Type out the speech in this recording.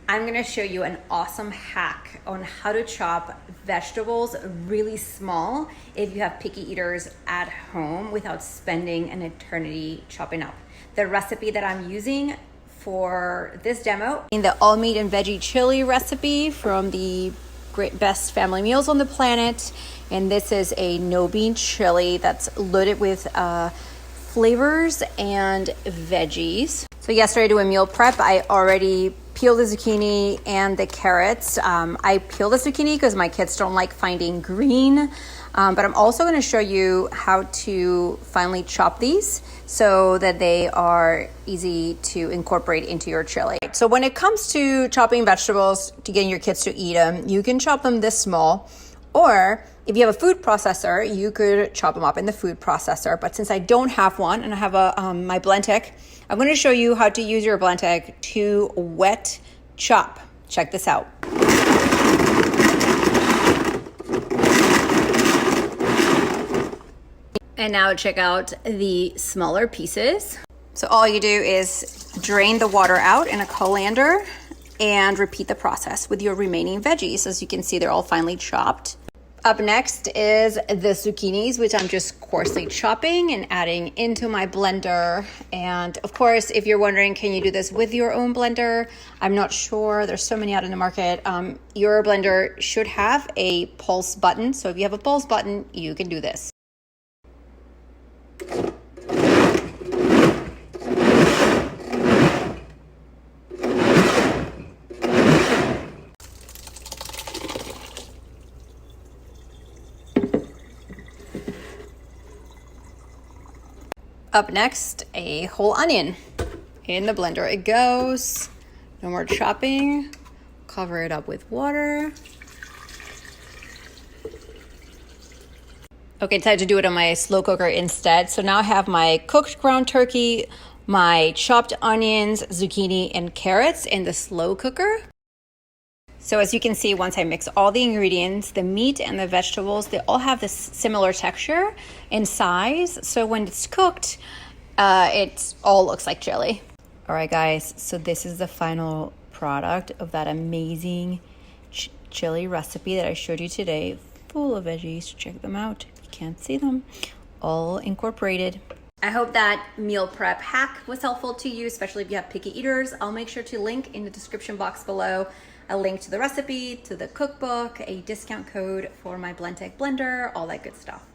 I'm gonna show you an awesome hack on how to chop vegetables really small if you have picky eaters at home without spending an eternity chopping up. The recipe that I'm using for this demo in the all meat and veggie chili recipe from the best family meals on the planet. And this is a no bean chili that's loaded with flavors and veggies. So yesterday doing meal prep, I already peeled the zucchini and the carrots. I peeled the zucchini because my kids don't like finding green. But I'm also going to show you how to finely chop these so that they are easy to incorporate into your chili. So when it comes to chopping vegetables to getting your kids to eat them, you can chop them this small, or if you have a food processor, you could chop them up in the food processor. But since I don't have one and I have my Blendtec, I'm going to show you how to use your Blendtec to wet chop. Check this out. And now check out the smaller pieces. So all you do is drain the water out in a colander and repeat the process with your remaining veggies. As you can see, they're all finely chopped. Up next is the zucchinis, which I'm just coarsely chopping and adding into my blender. And of course, if you're wondering, can you do this with your own blender? I'm not sure. There's so many out in the market. Your blender should have a pulse button. So if you have a pulse button, you can do this. Up next, a whole onion. In the blender it goes. No more chopping. Cover it up with water. Okay, time to do it on my slow cooker instead. So now I have my cooked ground turkey, my chopped onions, zucchini, and carrots in the slow cooker. So as you can see, once I mix all the ingredients, the meat and the vegetables, they all have this similar texture and size. So when it's cooked, it all looks like chili. All right, guys, so this is the final product of that amazing chili recipe that I showed you today, full of veggies. Check them out. You can't see them, all incorporated. I hope that meal prep hack was helpful to you, especially if you have picky eaters. I'll make sure to link in the description box below a link to the recipe, to the cookbook, a discount code for my Blendtec blender, all that good stuff.